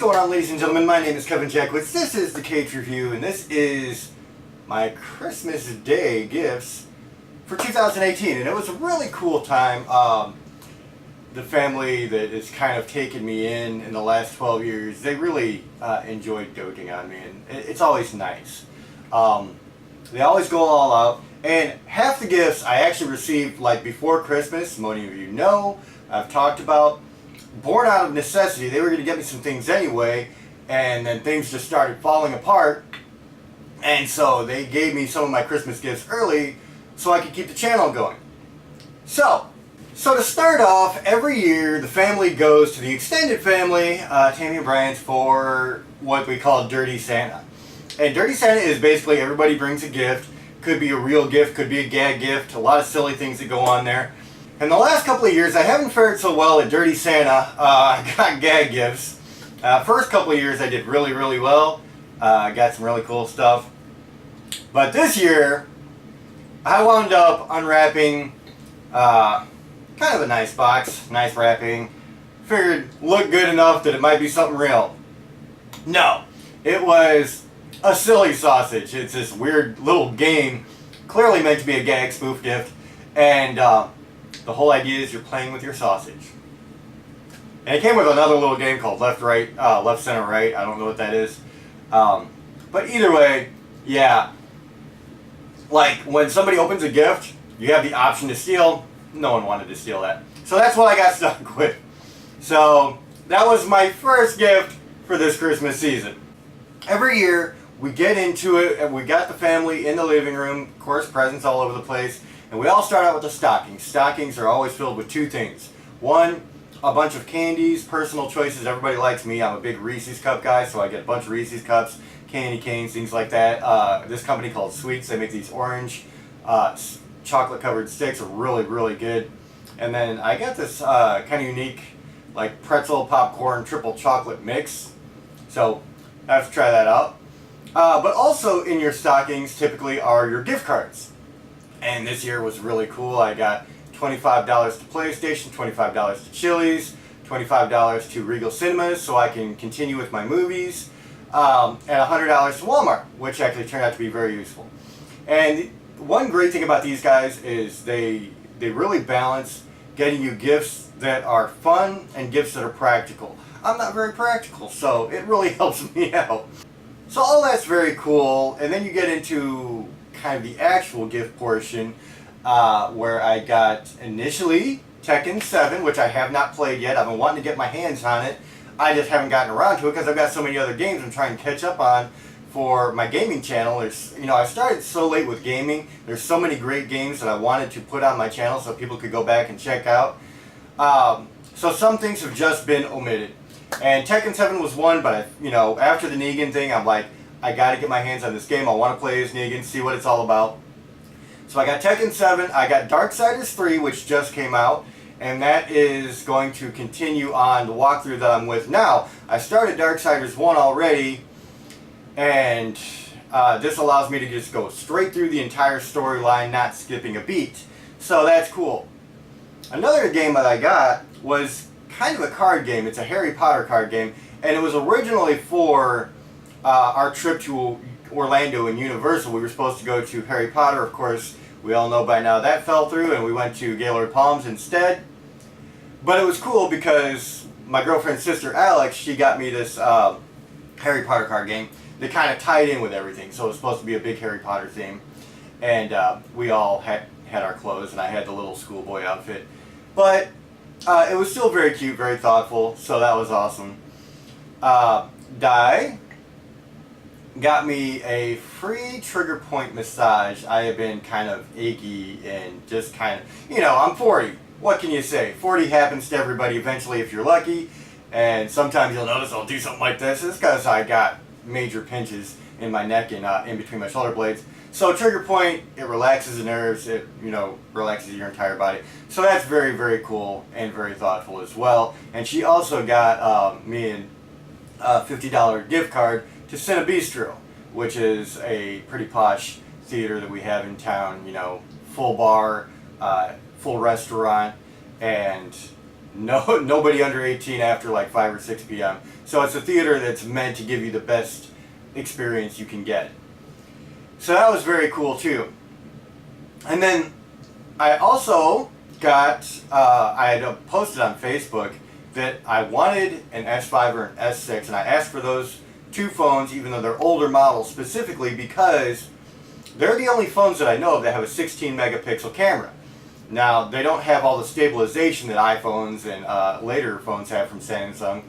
going on, ladies and gentlemen? My name is Kevin Jackwitz. This is the Kaged Review, and this is my Christmas Day gifts for 2018. And it was a really cool time. The family that has kind of taken me in the last 12 years, they really enjoyed doting on me, and it's always nice. They always go all out, and half the gifts I actually received like before Christmas. Many of you know, I've talked about. Born out of necessity, they were going to get me some things anyway, and then things just started falling apart, and so they gave me some of my Christmas gifts early so I could keep the channel going. So to start off, every year the family goes to the extended family, Tammy and Brian's, for what we call Dirty Santa. And Dirty Santa is basically everybody brings a gift. Could be a real gift, could be a gag gift, a lot of silly things that go on there. In the last couple of years, I haven't fared so well at Dirty Santa. I got gag gifts. First couple of years, I did really, really well. I got some really cool stuff. But this year, I wound up unwrapping kind of a nice box, nice wrapping. Figured looked good enough that it might be something real. No, it was a silly sausage. It's this weird little game, clearly meant to be a gag spoof gift, and the whole idea is you're playing with your sausage. And it came with another little game called left, center, right. I don't know what that is. But either way, yeah. Like when somebody opens a gift, you have the option to steal. No one wanted to steal that. So that's what I got stuck with. So that was my first gift for this Christmas season. Every year we get into it, and we got the family in the living room, of course presents all over the place. And we all start out with the stockings. Stockings are always filled with two things. One, a bunch of candies, personal choices. Everybody likes me. I'm a big Reese's Cup guy, so I get a bunch of Reese's Cups, candy canes, things like that. This company called Sweets, they make these orange chocolate-covered sticks, are really, really good. And then I got this kind of unique, like pretzel popcorn triple chocolate mix. So I have to try that out. But also in your stockings typically are your gift cards. And this year was really cool. I got $25 to PlayStation, $25 to Chili's, $25 to Regal Cinemas so I can continue with my movies, and $100 to Walmart, which actually turned out to be very useful. And one great thing about these guys is they really balance getting you gifts that are fun and gifts that are practical. I'm not very practical, so it really helps me out. So all that's very cool, and then you get into kind of the actual gift portion, where I got initially Tekken 7, which I have not played yet. I've been wanting to get my hands on it. I just haven't gotten around to it because I've got so many other games I'm trying to catch up on for my gaming channel. I started so late with gaming. There's so many great games that I wanted to put on my channel so people could go back and check out. So some things have just been omitted. And Tekken 7 was one, but after the Negan thing, I'm like, I gotta get my hands on this game. I want to play as Negan, see what it's all about. So I got Tekken 7, I got Darksiders 3, which just came out, and that is going to continue on the walkthrough that I'm with now. I started Darksiders 1 already, and this allows me to just go straight through the entire storyline, not skipping a beat. So that's cool. Another game that I got was kind of a card game. It's a Harry Potter card game, and it was originally for our trip to Orlando and Universal. We were supposed to go to Harry Potter. Of course, we all know by now that fell through, and we went to Gaylord Palms instead. But it was cool because my girlfriend's sister Alex, she got me this Harry Potter card game that kind of tied in with everything. So it was supposed to be a big Harry Potter theme, and we all had our clothes, and I had the little schoolboy outfit. But it was still very cute, very thoughtful, so that was awesome. Di got me a free trigger point massage. I have been kind of achy and just kind of, I'm 40. What can you say? 40 happens to everybody eventually if you're lucky. And sometimes you'll notice I'll do something like this. It's because I got major pinches in my neck and in between my shoulder blades. So trigger point, it relaxes the nerves. It, relaxes your entire body. So that's very, very cool and very thoughtful as well. And she also got me a $50 gift card to Cine Bistro, which is a pretty posh theater that we have in town. Full bar, full restaurant, and nobody under 18 after like 5 or 6 p.m. So it's a theater that's meant to give you the best experience you can get. So that was very cool too. And then I also got, I had posted on Facebook that I wanted an S5 or an S6, and I asked for those two phones, even though they're older models, specifically because they're the only phones that I know of that have a 16 megapixel camera. Now, they don't have all the stabilization that iPhones and later phones have from Samsung,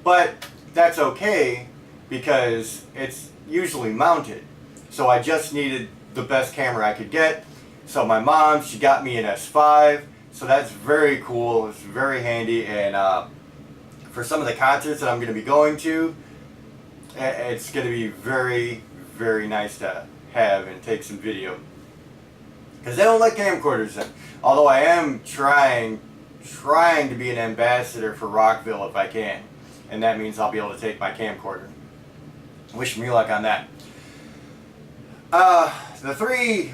but that's okay because it's usually mounted. So I just needed the best camera I could get. So my mom, she got me an S5, so that's very cool. It's very handy, and for some of the concerts that I'm going to be going to, it's going to be very, very nice to have and take some video. Because they don't let camcorders in. Although I am trying to be an ambassador for Rockville if I can. And that means I'll be able to take my camcorder. Wish me luck on that. The three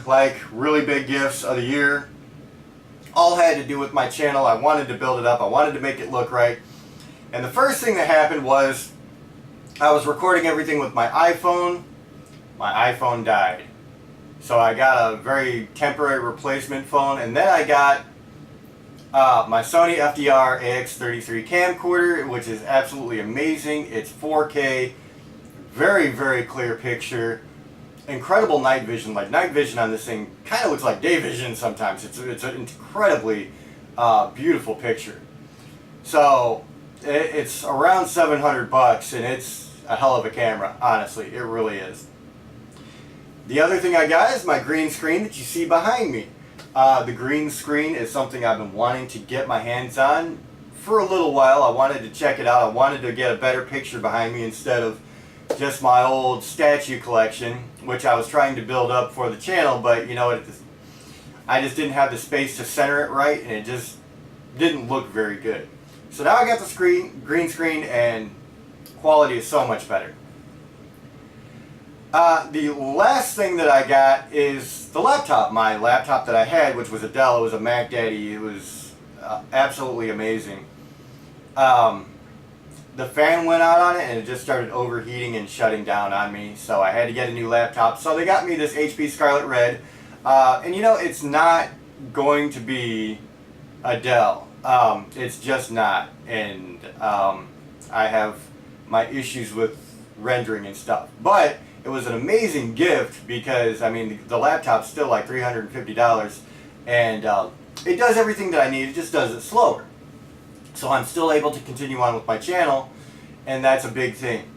really big gifts of the year all had to do with my channel. I wanted to build it up. I wanted to make it look right. And the first thing that happened was I was recording everything with my iPhone. My iPhone died. So I got a very temporary replacement phone, and then I got my Sony FDR AX33 camcorder, which is absolutely amazing. It's 4K, very, very clear picture, incredible night vision. Like, night vision on this thing kind of looks like day vision sometimes. It's an incredibly beautiful picture. So it's around $700, and it's a hell of a camera. Honestly, it really is. The other thing I got is my green screen that you see behind me. The green screen is something I've been wanting to get my hands on for a little while. I wanted to check it out. I wanted to get a better picture behind me instead of just my old statue collection, which I was trying to build up for the channel, but you know, I just didn't have the space to center it right, and it just didn't look very good. So now I got the green screen, and quality is so much better. The last thing that I got is the laptop. My laptop that I had, which was a Dell, it was a Mac Daddy. It was absolutely amazing. The fan went out on it, and it just started overheating and shutting down on me, so I had to get a new laptop. So they got me this HP Scarlet Red, and you know, it's not going to be a Dell. It's just not, and I have my issues with rendering and stuff, but it was an amazing gift because, I mean, the laptop's still like $350, and it does everything that I need. It just does it slower. So I'm still able to continue on with my channel, and that's a big thing.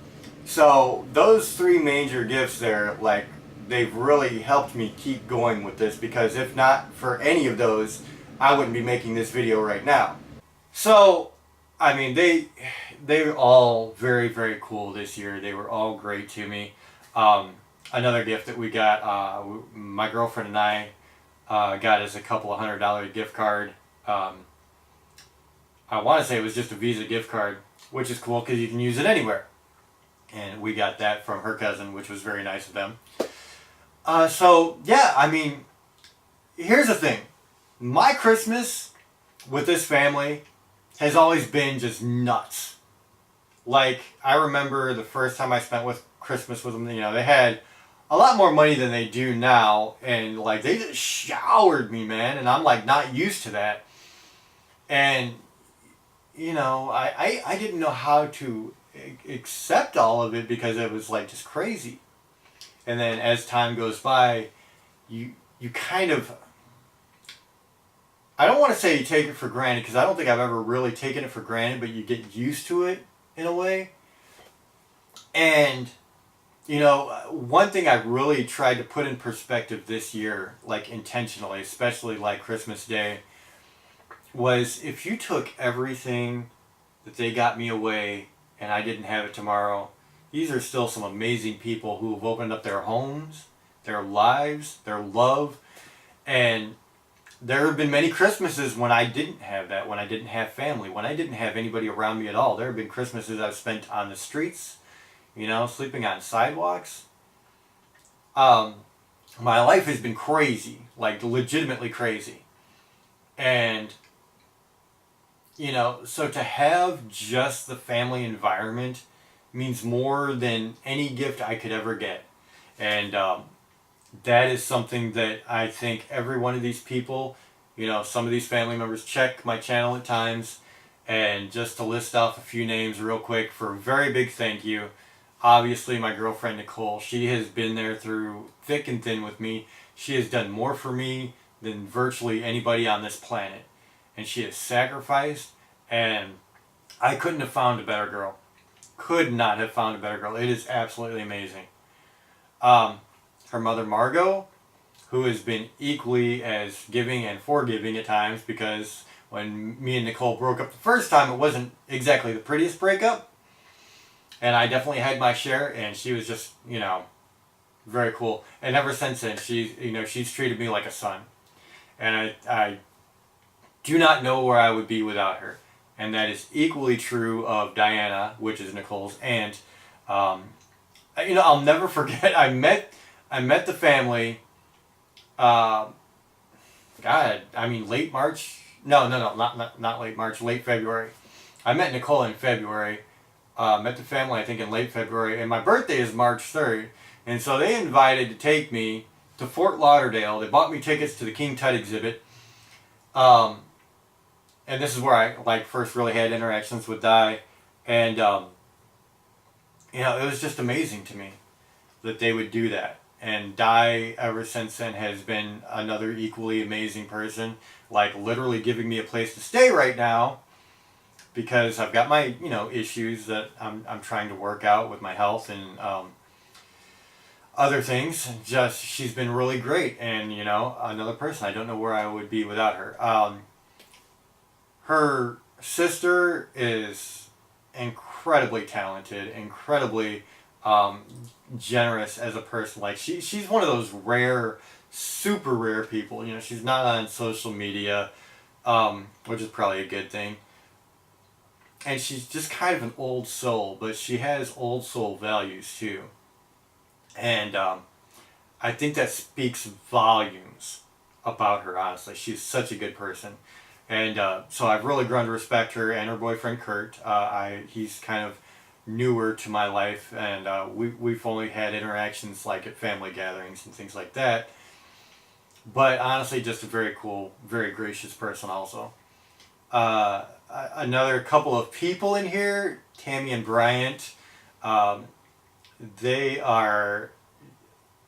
So those three major gifts there, like, they've really helped me keep going with this, because if not for any of those, I wouldn't be making this video right now. So, I mean, they were all very, very cool this year. They were all great to me. Another gift that we got, my girlfriend and I got us a couple of $100 gift card. I want to say it was just a Visa gift card, which is cool because you can use it anywhere. And we got that from her cousin, which was very nice of them. So, yeah, I mean, here's the thing. My Christmas with this family has always been just nuts. Like, I remember the first time I spent Christmas with them, you know, they had a lot more money than they do now, and like, they just showered me, man, and I'm like not used to that. And you know, I didn't know how to accept all of it because it was like just crazy. And then as time goes by, you kind of, I don't want to say you take it for granted, because I don't think I've ever really taken it for granted, but you get used to it in a way. And you know, one thing I really tried to put in perspective this year, like intentionally, especially like Christmas Day, was if you took everything that they got me away and I didn't have it tomorrow, these are still some amazing people who have opened up their homes, their lives, their love, and there have been many Christmases when I didn't have that, when I didn't have family, when I didn't have anybody around me at all. There have been Christmases I've spent on the streets, you know, sleeping on sidewalks. My life has been crazy, like legitimately crazy. And So to have just the family environment means more than any gift I could ever get. And that is something that I think every one of these people, some of these family members check my channel at times. And just to list off a few names real quick for a very big thank you. Obviously, my girlfriend Nicole, she has been there through thick and thin with me. She has done more for me than virtually anybody on this planet. And she has sacrificed, and I couldn't have found a better girl. Could not have found a better girl. It is absolutely amazing. Her mother Margot, who has been equally as giving and forgiving at times, because when me and Nicole broke up the first time, it wasn't exactly the prettiest breakup. And I definitely had my share, and she was just, very cool. And ever since then, she's treated me like a son. And I do not know where I would be without her. And that is equally true of Diana, which is Nicole's aunt. I'll never forget, I met the family, late March. No, not late March, late February. I met Nicole in February. Met the family, I think, in late February. And my birthday is March 3rd. And so they invited to take me to Fort Lauderdale. They bought me tickets to the King Tut exhibit. And this is where I first really had interactions with Di. And, it was just amazing to me that they would do that. And Di, ever since then, has been another equally amazing person. Literally giving me a place to stay right now, because I've got my, issues that I'm trying to work out with my health and other things. Just, she's been really great. And, another person, I don't know where I would be without her. Her sister is incredibly talented, incredibly generous as a person. She's one of those rare, super rare people. She's not on social media, which is probably a good thing. And she's just kind of an old soul, but she has old soul values too. And I think that speaks volumes about her, honestly. She's such a good person. And so I've really grown to respect her and her boyfriend Kurt. He's kind of newer to my life, and we've only had interactions at family gatherings and things like that. But honestly, just a very cool, very gracious person also. Another couple of people in here, Tammy and Bryant, they are,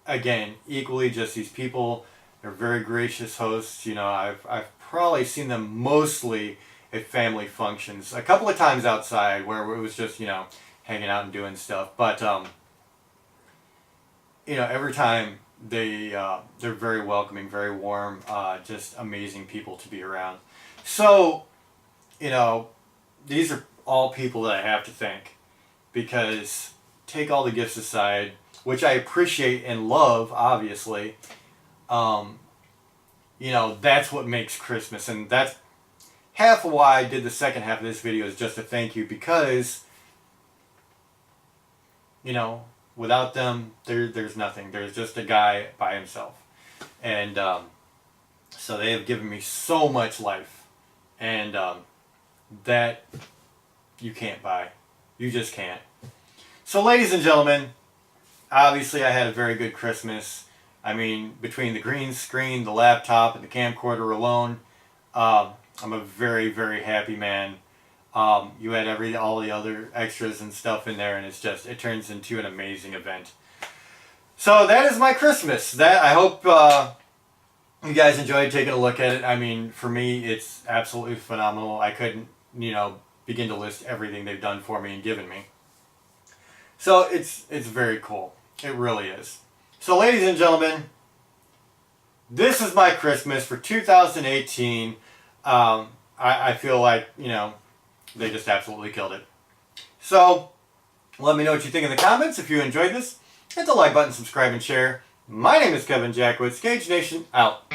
again, equally just these people. They're very gracious hosts. I've probably seen them mostly at family functions. A couple of times outside where it was just, hanging out and doing stuff. But, every time they're very welcoming, very warm, just amazing people to be around. So, these are all people that I have to thank, because take all the gifts aside, which I appreciate and love, obviously, that's what makes Christmas. And that's half of why I did the second half of this video, is just a thank you, because, without them, there's nothing. There's just a guy by himself. And so they have given me so much life. And that you can't buy. You just can't. So, ladies and gentlemen, obviously I had a very good Christmas. I mean, between the green screen, the laptop, and the camcorder alone, I'm a very, very happy man. You had all the other extras and stuff in there, and it turns into an amazing event. So that is my Christmas. I hope you guys enjoyed taking a look at it. I mean, for me, it's absolutely phenomenal. I couldn't, begin to list everything they've done for me and given me. So it's very cool. It really is. So, ladies and gentlemen, this is my Christmas for 2018. I feel like, they just absolutely killed it. So, let me know what you think in the comments. If you enjoyed this, hit the like button, subscribe, and share. My name is Kevin Jackwitz. Kaged Nation, out.